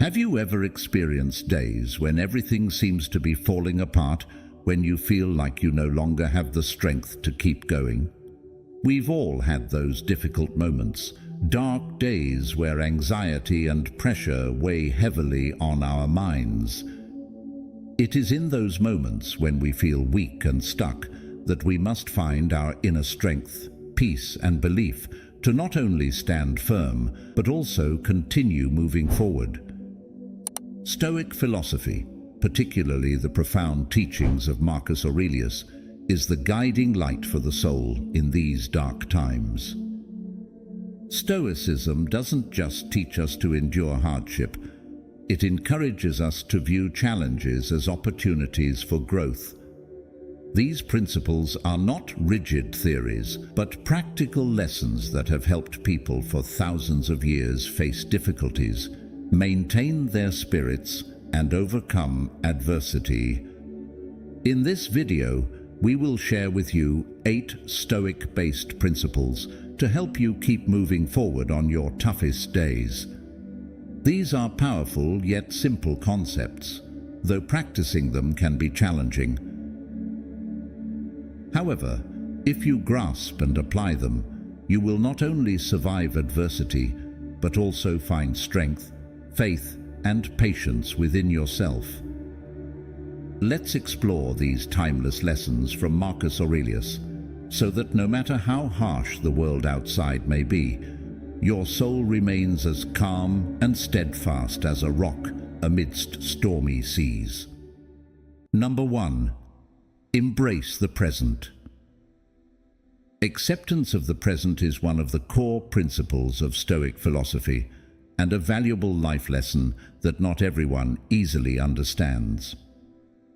Have you ever experienced days when everything seems to be falling apart, when you feel like you no longer have the strength to keep going? We've all had those difficult moments, dark days where anxiety and pressure weigh heavily on our minds. It is in those moments when we feel weak and stuck that we must find our inner strength, peace and belief to not only stand firm, but also continue moving forward. Stoic philosophy, particularly the profound teachings of Marcus Aurelius, is the guiding light for the soul in these dark times. Stoicism doesn't just teach us to endure hardship, it encourages us to view challenges as opportunities for growth. These principles are not rigid theories, but practical lessons that have helped people for thousands of years face difficulties, maintain their spirits, and overcome adversity. In this video, we will share with you 8 Stoic-based principles to help you keep moving forward on your toughest days. These are powerful yet simple concepts, though practicing them can be challenging. However, if you grasp and apply them, you will not only survive adversity, but also find strength, faith, and patience within yourself. Let's explore these timeless lessons from Marcus Aurelius, so that no matter how harsh the world outside may be, your soul remains as calm and steadfast as a rock amidst stormy seas. Number 1. Embrace the present. Acceptance of the present is one of the core principles of Stoic philosophy, and a valuable life lesson that not everyone easily understands.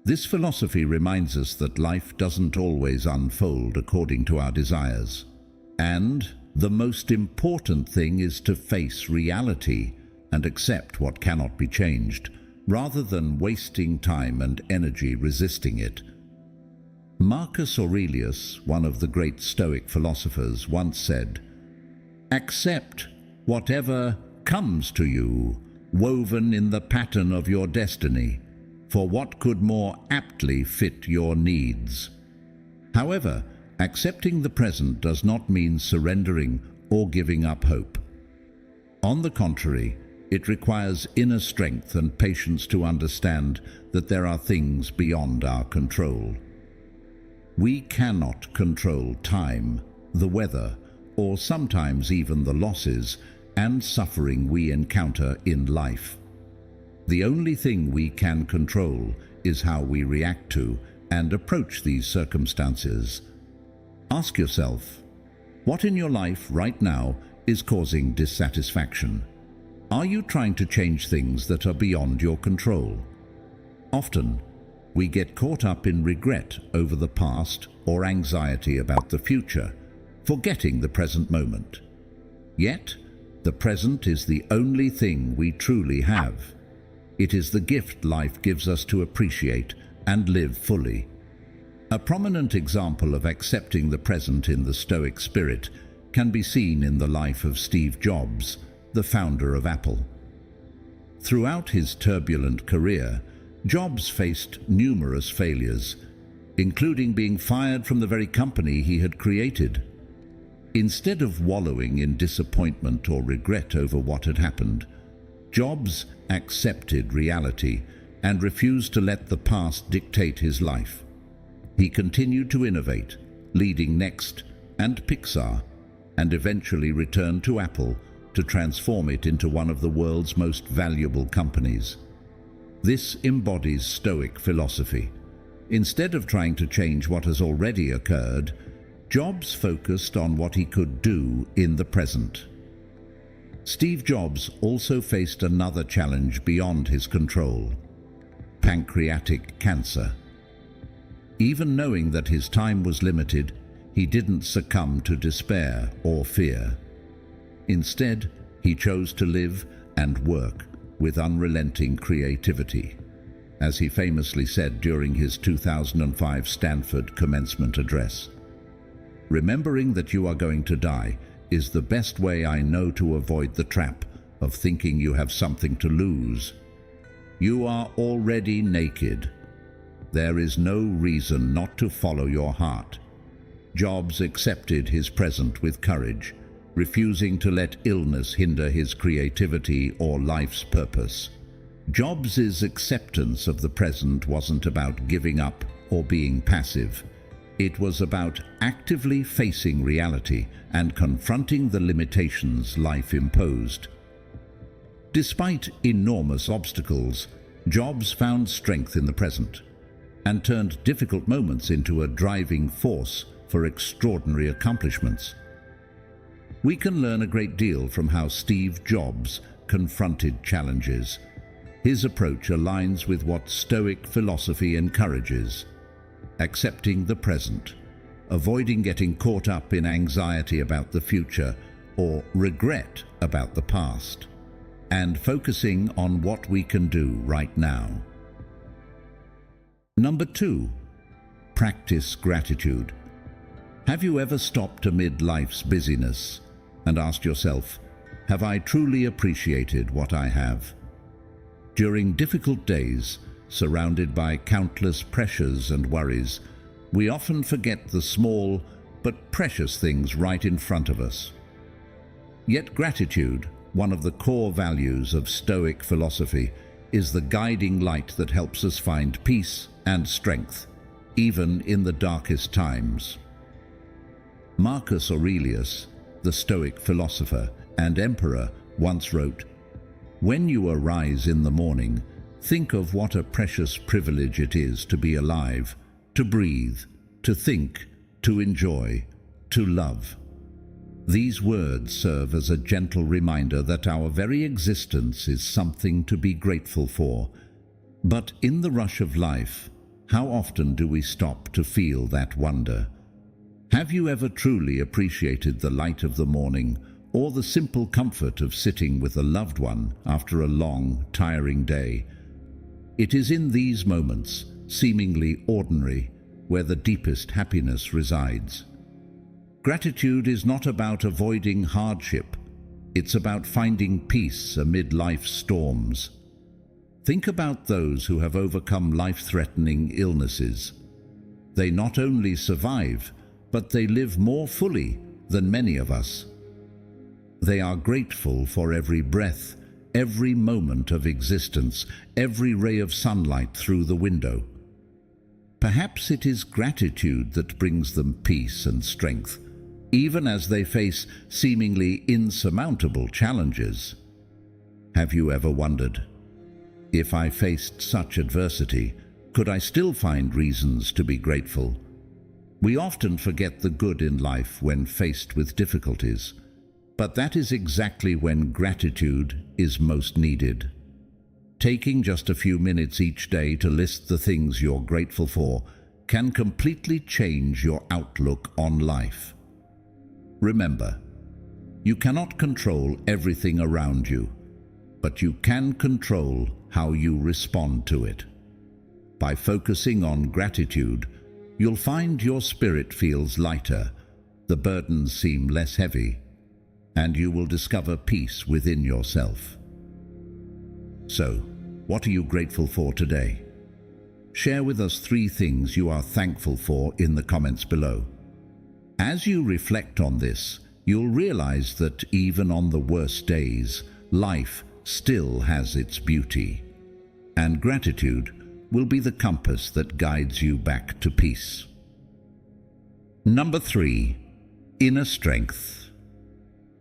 This philosophy reminds us that life doesn't always unfold according to our desires, and the most important thing is to face reality and accept what cannot be changed, rather than wasting time and energy resisting it. Marcus Aurelius, one of the great Stoic philosophers, once said, "Accept whatever comes to you, woven in the pattern of your destiny, for what could more aptly fit your needs?" However, accepting the present does not mean surrendering or giving up hope. On the contrary, it requires inner strength and patience to understand that there are things beyond our control. We cannot control time, the weather, or sometimes even the losses and suffering we encounter in life. The only thing we can control is how we react to and approach these circumstances. Ask yourself, what in your life right now is causing dissatisfaction? Are you trying to change things that are beyond your control? Often, we get caught up in regret over the past or anxiety about the future, forgetting the present moment. Yet, the present is the only thing we truly have. It is the gift life gives us to appreciate and live fully. A prominent example of accepting the present in the Stoic spirit can be seen in the life of Steve Jobs, the founder of Apple. Throughout his turbulent career, Jobs faced numerous failures, including being fired from the very company he had created. Instead of wallowing in disappointment or regret over what had happened, Jobs accepted reality and refused to let the past dictate his life. He continued to innovate, leading Next and Pixar, and eventually returned to Apple to transform it into one of the world's most valuable companies. This embodies Stoic philosophy. Instead of trying to change what has already occurred, Jobs focused on what he could do in the present. Steve Jobs also faced another challenge beyond his control: pancreatic cancer. Even knowing that his time was limited, he didn't succumb to despair or fear. Instead, he chose to live and work with unrelenting creativity, as he famously said during his 2005 Stanford commencement address. "Remembering that you are going to die is the best way I know to avoid the trap of thinking you have something to lose. You are already naked. There is no reason not to follow your heart. Jobs accepted his present with courage, refusing to let illness hinder his creativity or life's purpose. Jobs' acceptance of the present wasn't about giving up or being passive. It was about actively facing reality and confronting the limitations life imposed. Despite enormous obstacles, Jobs found strength in the present and turned difficult moments into a driving force for extraordinary accomplishments. We can learn a great deal from how Steve Jobs confronted challenges. His approach aligns with what Stoic philosophy encourages: accepting the present, avoiding getting caught up in anxiety about the future or regret about the past, and focusing on what we can do right now. Number 2, practice gratitude. Have you ever stopped amid life's busyness and asked yourself, have I truly appreciated what I have? During difficult days, surrounded by countless pressures and worries, we often forget the small but precious things right in front of us. Yet gratitude, one of the core values of Stoic philosophy, is the guiding light that helps us find peace and strength, even in the darkest times. Marcus Aurelius, the Stoic philosopher and emperor, once wrote, "When you arise in the morning, think of what a precious privilege it is to be alive, to breathe, to think, to enjoy, to love." These words serve as a gentle reminder that our very existence is something to be grateful for. But in the rush of life, how often do we stop to feel that wonder? Have you ever truly appreciated the light of the morning or the simple comfort of sitting with a loved one after a long, tiring day? It is in these moments, seemingly ordinary, where the deepest happiness resides. Gratitude is not about avoiding hardship. It's about finding peace amid life's storms. Think about those who have overcome life-threatening illnesses. They not only survive, but they live more fully than many of us. They are grateful for every breath, every moment of existence, every ray of sunlight through the window. Perhaps it is gratitude that brings them peace and strength, even as they face seemingly insurmountable challenges. Have you ever wondered, if I faced such adversity, could I still find reasons to be grateful? We often forget the good in life when faced with difficulties, but that is exactly when gratitude is most needed. Taking just a few minutes each day to list the things you're grateful for can completely change your outlook on life. Remember, you cannot control everything around you, but you can control how you respond to it. By focusing on gratitude, you'll find your spirit feels lighter, the burdens seem less heavy, and you will discover peace within yourself. So, what are you grateful for today? Share with us 3 things you are thankful for in the comments below. As you reflect on this, you'll realize that even on the worst days, life still has its beauty, and gratitude will be the compass that guides you back to peace. Number 3, inner strength.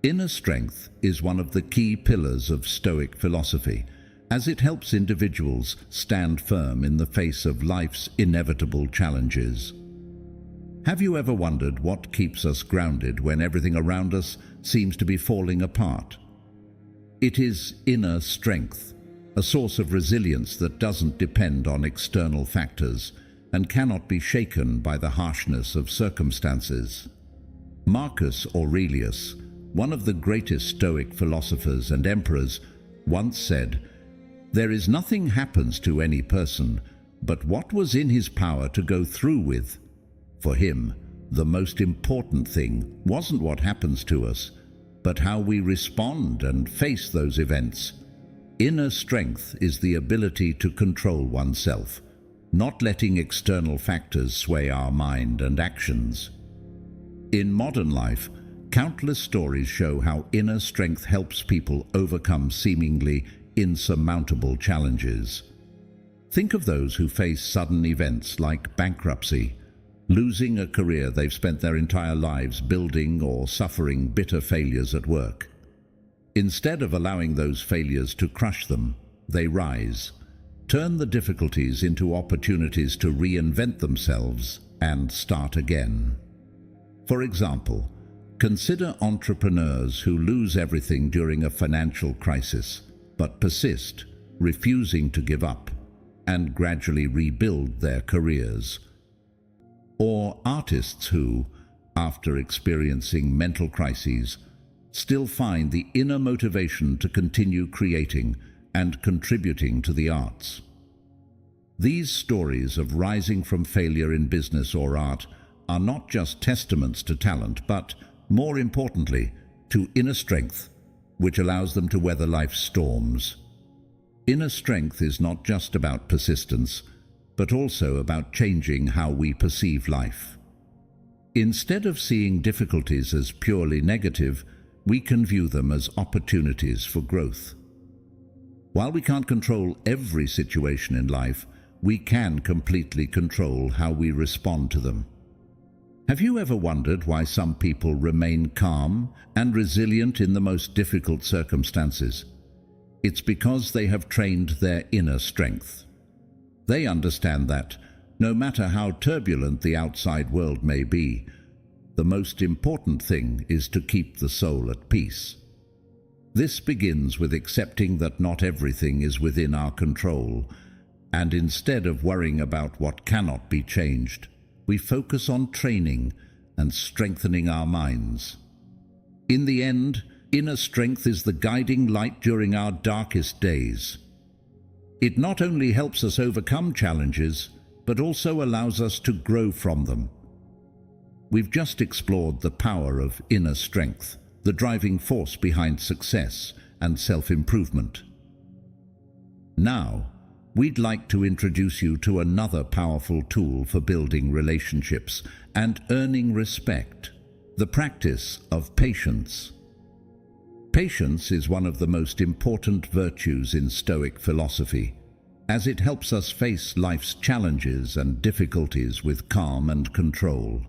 Inner strength is one of the key pillars of Stoic philosophy, as it helps individuals stand firm in the face of life's inevitable challenges. Have you ever wondered what keeps us grounded when everything around us seems to be falling apart? It is inner strength, a source of resilience that doesn't depend on external factors and cannot be shaken by the harshness of circumstances. Marcus Aurelius, one of the greatest Stoic philosophers and emperors, once said, "There is nothing happens to any person but what was in his power to go through with." For him, the most important thing wasn't what happens to us, but how we respond and face those events. Inner strength is the ability to control oneself, not letting external factors sway our mind and actions. In modern life, countless stories show how inner strength helps people overcome seemingly insurmountable challenges. Think of those who face sudden events like bankruptcy, losing a career they've spent their entire lives building, or suffering bitter failures at work. Instead of allowing those failures to crush them, they rise, turn the difficulties into opportunities to reinvent themselves and start again. For example, consider entrepreneurs who lose everything during a financial crisis, but persist, refusing to give up, and gradually rebuild their careers. Or artists who, after experiencing mental crises, still find the inner motivation to continue creating and contributing to the arts. These stories of rising from failure in business or art are not just testaments to talent, but, more importantly, to inner strength, which allows them to weather life's storms. Inner strength is not just about persistence, but also about changing how we perceive life. Instead of seeing difficulties as purely negative, we can view them as opportunities for growth. While we can't control every situation in life, we can completely control how we respond to them. Have you ever wondered why some people remain calm and resilient in the most difficult circumstances? It's because they have trained their inner strength. They understand that, no matter how turbulent the outside world may be, the most important thing is to keep the soul at peace. This begins with accepting that not everything is within our control, and instead of worrying about what cannot be changed, we focus on training and strengthening our minds. In the end, inner strength is the guiding light during our darkest days. It not only helps us overcome challenges, but also allows us to grow from them. We've just explored the power of inner strength, the driving force behind success and self-improvement. Now, we'd like to introduce you to another powerful tool for building relationships and earning respect: the practice of patience. Patience is one of the most important virtues in Stoic philosophy, as it helps us face life's challenges and difficulties with calm and control.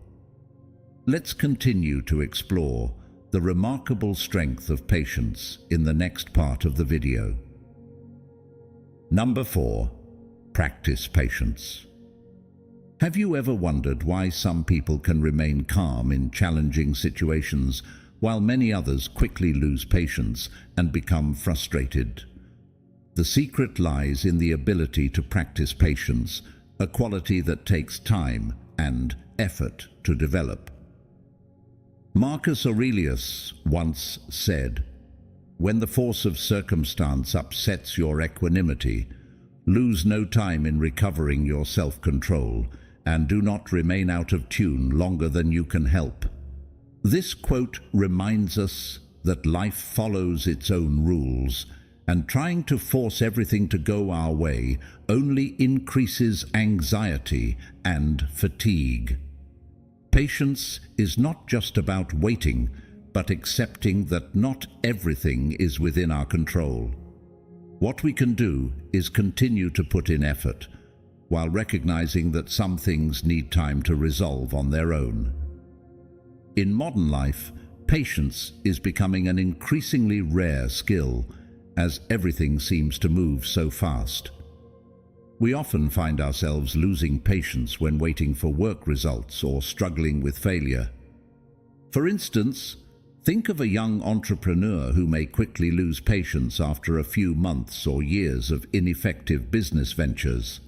Let's continue to explore the remarkable strength of patience in the next part of the video. Number 4. Practice patience. Have you ever wondered why some people can remain calm in challenging situations while many others quickly lose patience and become frustrated? The secret lies in the ability to practice patience, a quality that takes time and effort to develop. Marcus Aurelius once said, "When the force of circumstance upsets your equanimity, lose no time in recovering your self-control, and do not remain out of tune longer than you can help." This quote reminds us that life follows its own rules, and trying to force everything to go our way only increases anxiety and fatigue. Patience is not just about waiting, but accepting that not everything is within our control. What we can do is continue to put in effort, while recognizing that some things need time to resolve on their own. In modern life, patience is becoming an increasingly rare skill, as everything seems to move so fast. We often find ourselves losing patience when waiting for work results or struggling with failure. For instance, think of a young entrepreneur who may quickly lose patience after a few months or years of ineffective business ventures.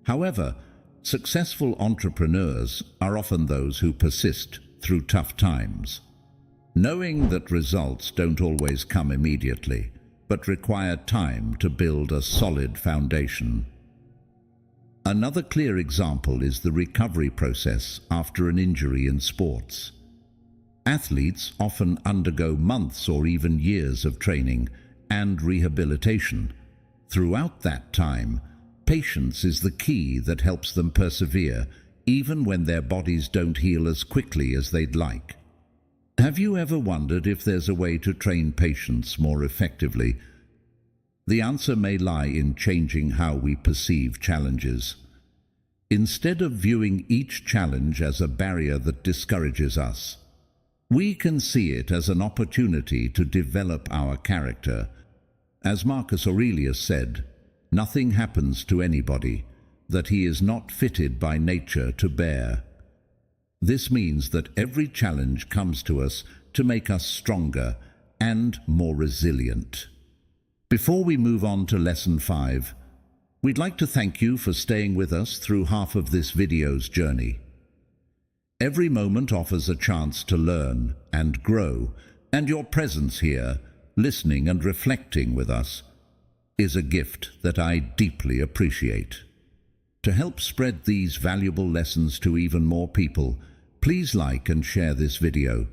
However, successful entrepreneurs are often those who persist through tough times, knowing that results don't always come immediately, but require time to build a solid foundation. Another clear example is the recovery process after an injury in sports. Athletes often undergo months or even years of training and rehabilitation. Throughout that time, patience is the key that helps them persevere, even when their bodies don't heal as quickly as they'd like. Have you ever wondered if there's a way to train patience more effectively? The answer may lie in changing how we perceive challenges. Instead of viewing each challenge as a barrier that discourages us, we can see it as an opportunity to develop our character. As Marcus Aurelius said, "Nothing happens to anybody that he is not fitted by nature to bear." This means that every challenge comes to us to make us stronger and more resilient. Before we move on to Lesson 5, we'd like to thank you for staying with us through half of this video's journey. Every moment offers a chance to learn and grow, and your presence here, listening and reflecting with us, is a gift that I deeply appreciate. To help spread these valuable lessons to even more people, please like and share this video.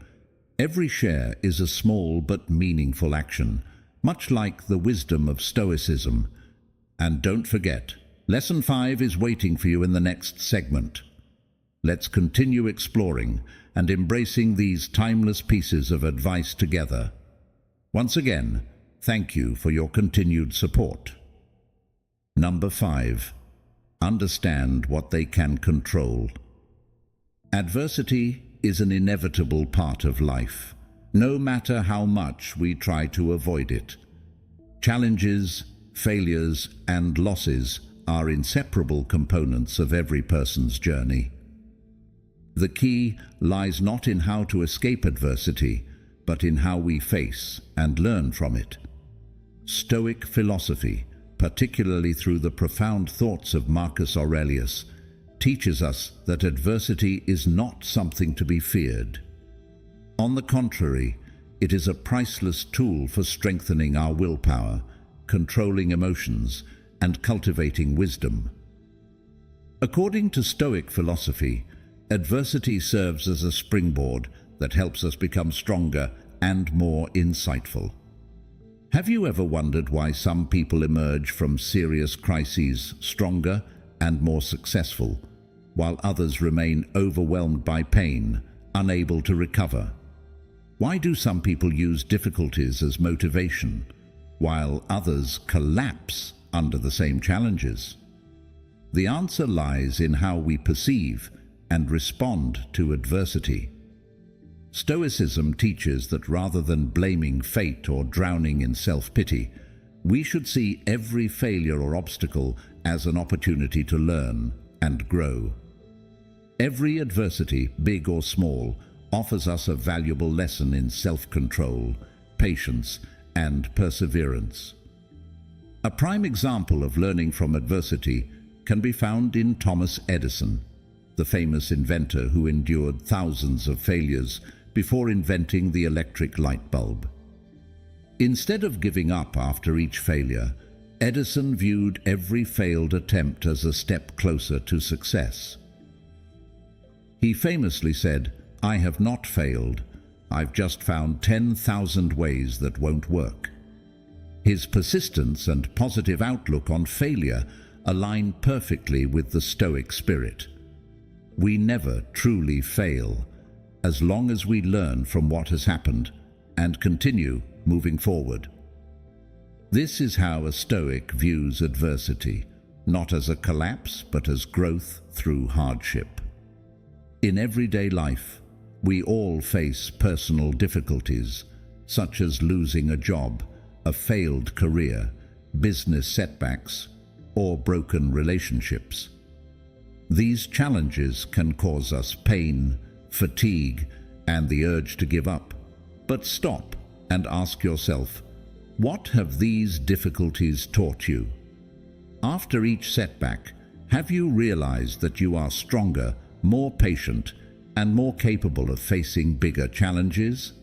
Every share is a small but meaningful action, much like the wisdom of Stoicism. And don't forget, Lesson 5 is waiting for you in the next segment. Let's continue exploring and embracing these timeless pieces of advice together. Once again, thank you for your continued support. Number 5. Understand what they can control. Adversity is an inevitable part of life, no matter how much we try to avoid it. Challenges, failures, and losses are inseparable components of every person's journey. The key lies not in how to escape adversity, but in how we face and learn from it. Stoic philosophy, particularly through the profound thoughts of Marcus Aurelius, teaches us that adversity is not something to be feared. On the contrary, it is a priceless tool for strengthening our willpower, controlling emotions, and cultivating wisdom. According to Stoic philosophy, adversity serves as a springboard that helps us become stronger and more insightful. Have you ever wondered why some people emerge from serious crises stronger and more successful, while others remain overwhelmed by pain, unable to recover? Why do some people use difficulties as motivation, while others collapse under the same challenges? The answer lies in how we perceive and respond to adversity. Stoicism teaches that rather than blaming fate or drowning in self-pity, we should see every failure or obstacle as an opportunity to learn and grow. Every adversity, big or small, offers us a valuable lesson in self-control, patience, and perseverance. A prime example of learning from adversity can be found in Thomas Edison, the famous inventor who endured thousands of failures before inventing the electric light bulb. Instead of giving up after each failure, Edison viewed every failed attempt as a step closer to success. He famously said, "I have not failed. I've just found 10,000 ways that won't work." His persistence and positive outlook on failure align perfectly with the Stoic spirit. We never truly fail, as long as we learn from what has happened and continue moving forward. This is how a Stoic views adversity, not as a collapse, but as growth through hardship. In everyday life, we all face personal difficulties, such as losing a job, a failed career, business setbacks, or broken relationships. These challenges can cause us pain, fatigue, and the urge to give up. But stop and ask yourself, what have these difficulties taught you? After each setback, have you realized that you are stronger, more patient, and more capable of facing bigger challenges?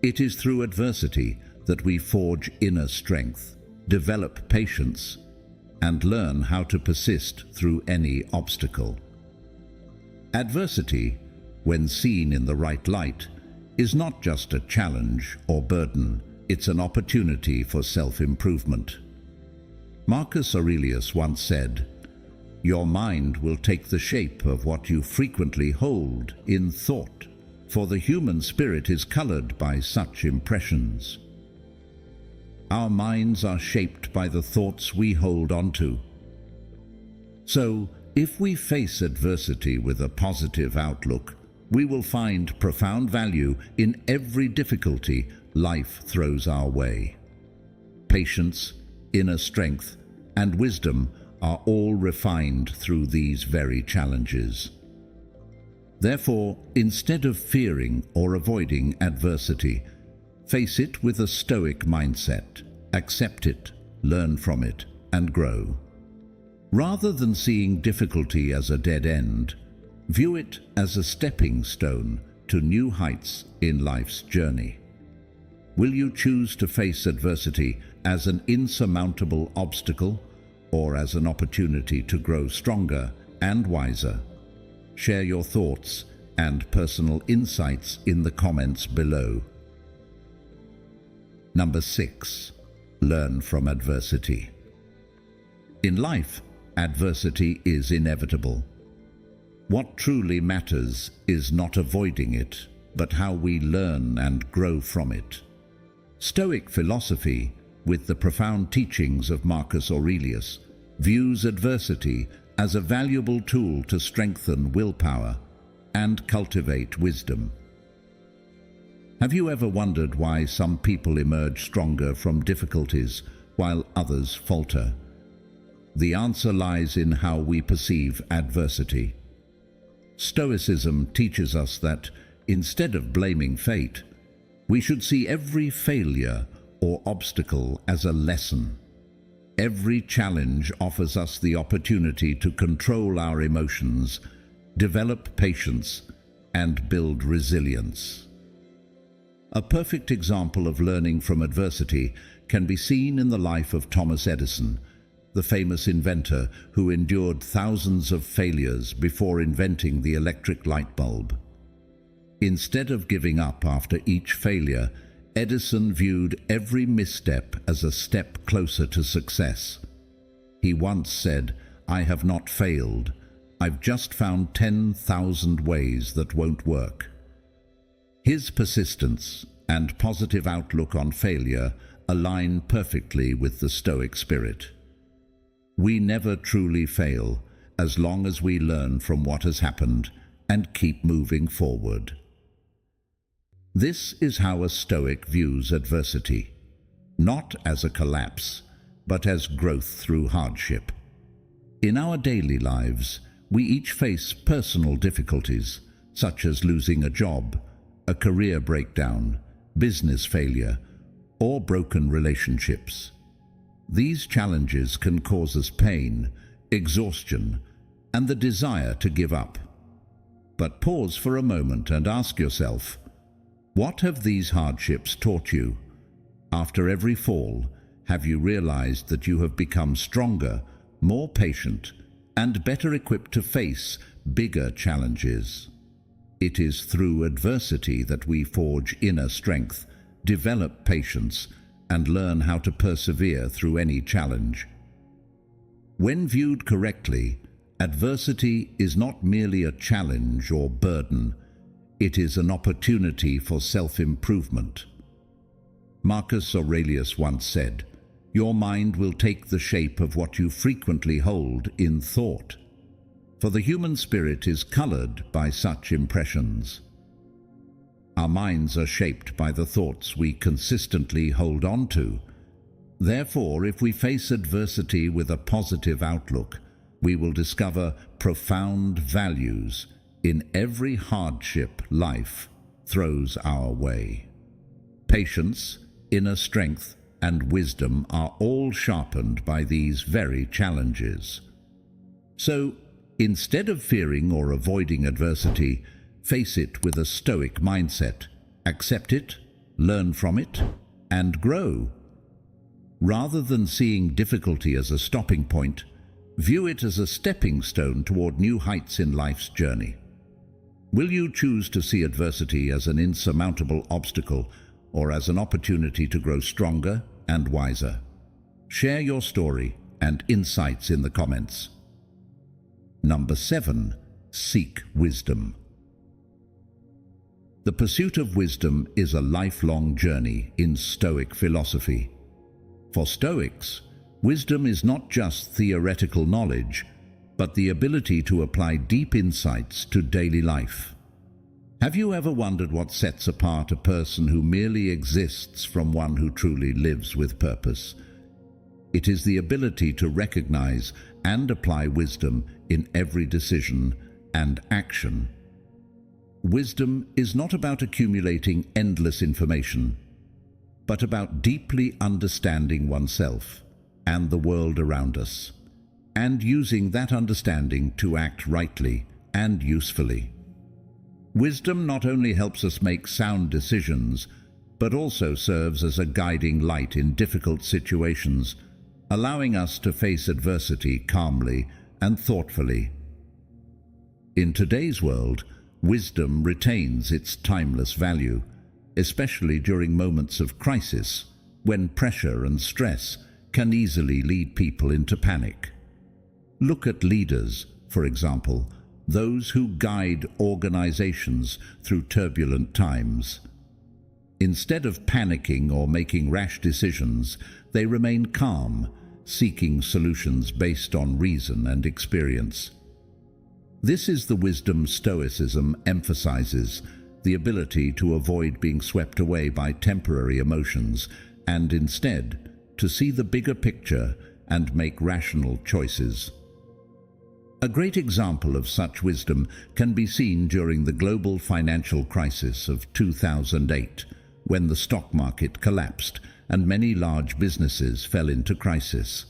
It is through adversity that we forge inner strength, develop patience, and learn how to persist through any obstacle. Adversity, when seen in the right light, is not just a challenge or burden, it's an opportunity for self-improvement. Marcus Aurelius once said, "Your mind will take the shape of what you frequently hold in thought, for the human spirit is colored by such impressions." Our minds are shaped by the thoughts we hold onto. So, if we face adversity with a positive outlook, we will find profound value in every difficulty life throws our way. Patience, inner strength, and wisdom are all refined through these very challenges. Therefore, instead of fearing or avoiding adversity, face it with a Stoic mindset, accept it, learn from it, and grow. Rather than seeing difficulty as a dead end, view it as a stepping stone to new heights in life's journey. Will you choose to face adversity as an insurmountable obstacle or as an opportunity to grow stronger and wiser? Share your thoughts and personal insights in the comments below. Number 6. Learn from adversity. In life, adversity is inevitable. What truly matters is not avoiding it, but how we learn and grow from it. Stoic philosophy, with the profound teachings of Marcus Aurelius, views adversity as a valuable tool to strengthen willpower and cultivate wisdom. Have you ever wondered why some people emerge stronger from difficulties while others falter? The answer lies in how we perceive adversity. Stoicism teaches us that, instead of blaming fate, we should see every failure or obstacle as a lesson. Every challenge offers us the opportunity to control our emotions, develop patience, and build resilience. A perfect example of learning from adversity can be seen in the life of Thomas Edison, the famous inventor who endured thousands of failures before inventing the electric light bulb. Instead of giving up after each failure, Edison viewed every misstep as a step closer to success. He once said, "I have not failed. I've just found 10,000 ways that won't work." His persistence and positive outlook on failure align perfectly with the Stoic spirit. We never truly fail as long as we learn from what has happened and keep moving forward. This is how a Stoic views adversity, not as a collapse, but as growth through hardship. In our daily lives, we each face personal difficulties, such as losing a job, a career breakdown, business failure, or broken relationships. These challenges can cause us pain, exhaustion, and the desire to give up. But pause for a moment and ask yourself, what have these hardships taught you? After every fall, have you realized that you have become stronger, more patient, and better equipped to face bigger challenges? It is through adversity that we forge inner strength, develop patience, and learn how to persevere through any challenge. When viewed correctly, adversity is not merely a challenge or burden, it is an opportunity for self-improvement. Marcus Aurelius once said, "Your mind will take the shape of what you frequently hold in thought, for the human spirit is colored by such impressions." Our minds are shaped by the thoughts we consistently hold on to. Therefore, if we face adversity with a positive outlook, we will discover profound values in every hardship life throws our way. Patience, inner strength, and wisdom are all sharpened by these very challenges. So, instead of fearing or avoiding adversity, face it with a Stoic mindset, accept it, learn from it, and grow. Rather than seeing difficulty as a stopping point, view it as a stepping stone toward new heights in life's journey. Will you choose to see adversity as an insurmountable obstacle or as an opportunity to grow stronger and wiser? Share your story and insights in the comments. Number 7. Seek wisdom. The pursuit of wisdom is a lifelong journey in Stoic philosophy. For Stoics, wisdom is not just theoretical knowledge, but the ability to apply deep insights to daily life. Have you ever wondered what sets apart a person who merely exists from one who truly lives with purpose? It is the ability to recognize and apply wisdom in every decision and action. Wisdom is not about accumulating endless information, but about deeply understanding oneself and the world around us, and using that understanding to act rightly and usefully. Wisdom not only helps us make sound decisions, but also serves as a guiding light in difficult situations, allowing us to face adversity calmly and thoughtfully. In today's world, wisdom retains its timeless value, especially during moments of crisis, when pressure and stress can easily lead people into panic. Look at leaders, for example, those who guide organizations through turbulent times. Instead of panicking or making rash decisions, they remain calm, seeking solutions based on reason and experience. This is the wisdom Stoicism emphasizes, the ability to avoid being swept away by temporary emotions and instead to see the bigger picture and make rational choices. A great example of such wisdom can be seen during the global financial crisis of 2008, when the stock market collapsed and many large businesses fell into crisis.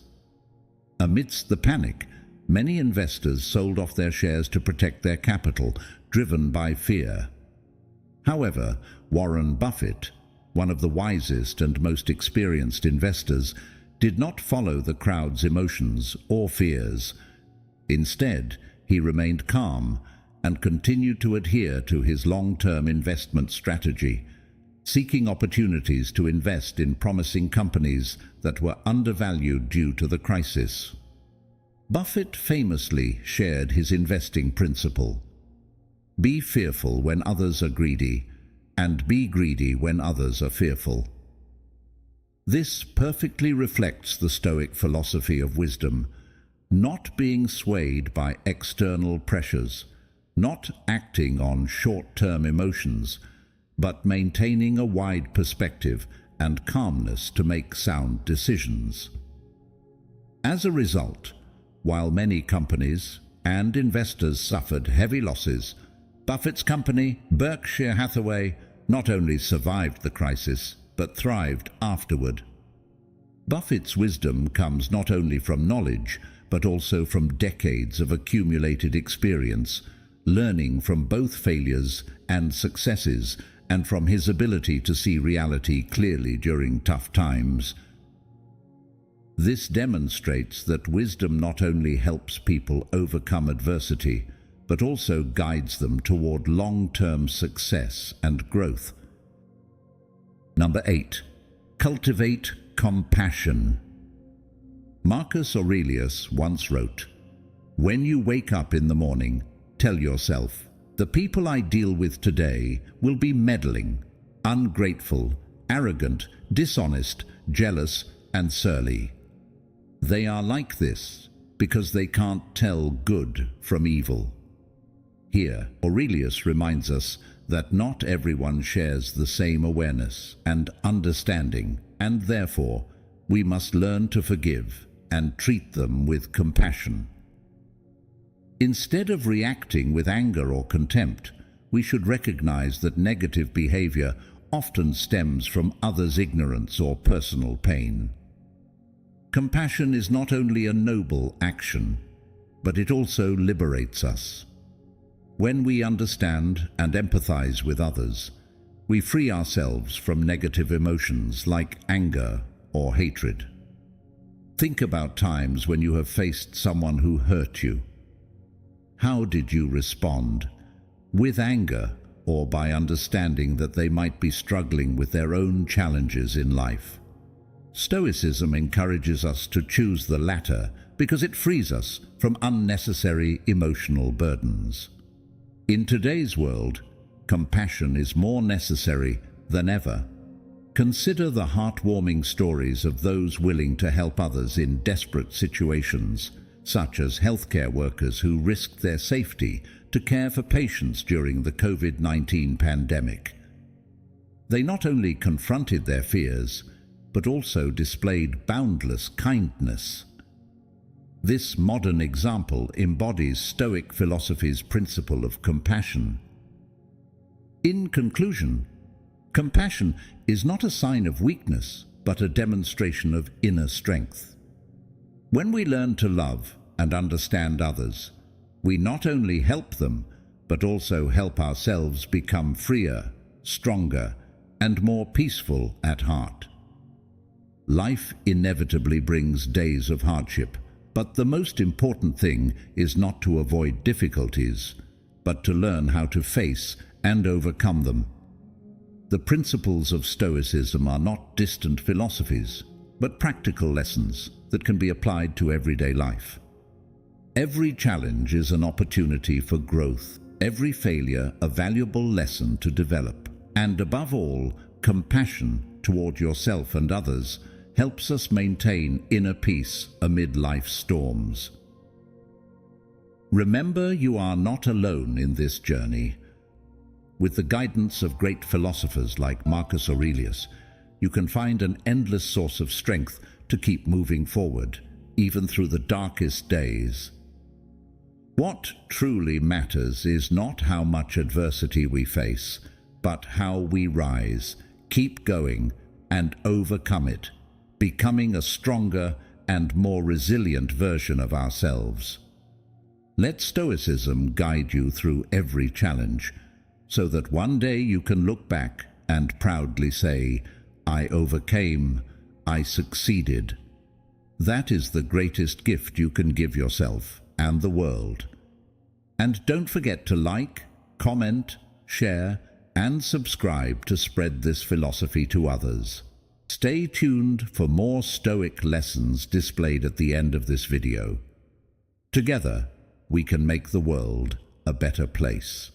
Amidst the panic, many investors sold off their shares to protect their capital, driven by fear. However, Warren Buffett, one of the wisest and most experienced investors, did not follow the crowd's emotions or fears. Instead, he remained calm and continued to adhere to his long-term investment strategy, seeking opportunities to invest in promising companies that were undervalued due to the crisis. Buffett famously shared his investing principle: be fearful when others are greedy, and be greedy when others are fearful. This perfectly reflects the Stoic philosophy of wisdom, not being swayed by external pressures, not acting on short-term emotions, but maintaining a wide perspective and calmness to make sound decisions. As a result, while many companies and investors suffered heavy losses, Buffett's company, Berkshire Hathaway, not only survived the crisis, but thrived afterward. Buffett's wisdom comes not only from knowledge, but also from decades of accumulated experience, learning from both failures and successes, and from his ability to see reality clearly during tough times. This demonstrates that wisdom not only helps people overcome adversity, but also guides them toward long-term success and growth. Number 8. Cultivate compassion. Marcus Aurelius once wrote, "When you wake up in the morning, tell yourself, the people I deal with today will be meddling, ungrateful, arrogant, dishonest, jealous, and surly. They are like this because they can't tell good from evil." Here, Aurelius reminds us that not everyone shares the same awareness and understanding, and therefore we must learn to forgive and treat them with compassion. Instead of reacting with anger or contempt, we should recognize that negative behavior often stems from others' ignorance or personal pain. Compassion is not only a noble action, but it also liberates us. When we understand and empathize with others, we free ourselves from negative emotions like anger or hatred. Think about times when you have faced someone who hurt you. How did you respond? with anger or by understanding that they might be struggling with their own challenges in life. Stoicism encourages us to choose the latter because it frees us from unnecessary emotional burdens. In today's world, compassion is more necessary than ever. Consider the heartwarming stories of those willing to help others in desperate situations, such as healthcare workers who risked their safety to care for patients during the COVID-19 pandemic. They not only confronted their fears, but also displayed boundless kindness. This modern example embodies Stoic philosophy's principle of compassion. In conclusion, compassion is not a sign of weakness, but a demonstration of inner strength. When we learn to love and understand others, we not only help them, but also help ourselves become freer, stronger, and more peaceful at heart. Life inevitably brings days of hardship, but the most important thing is not to avoid difficulties, but to learn how to face and overcome them. The principles of Stoicism are not distant philosophies, but practical lessons that can be applied to everyday life. Every challenge is an opportunity for growth, every failure a valuable lesson to develop, and above all, compassion toward yourself and others helps us maintain inner peace amid life's storms. Remember, you are not alone in this journey. With the guidance of great philosophers like Marcus Aurelius, you can find an endless source of strength to keep moving forward, even through the darkest days. What truly matters is not how much adversity we face, but how we rise, keep going, and overcome it, becoming a stronger and more resilient version of ourselves. Let Stoicism guide you through every challenge, so that one day you can look back and proudly say, "I overcame, I succeeded." That is the greatest gift you can give yourself and the world. And don't forget to like, comment, share, and subscribe to spread this philosophy to others. Stay tuned for more Stoic lessons displayed at the end of this video. Together, we can make the world a better place.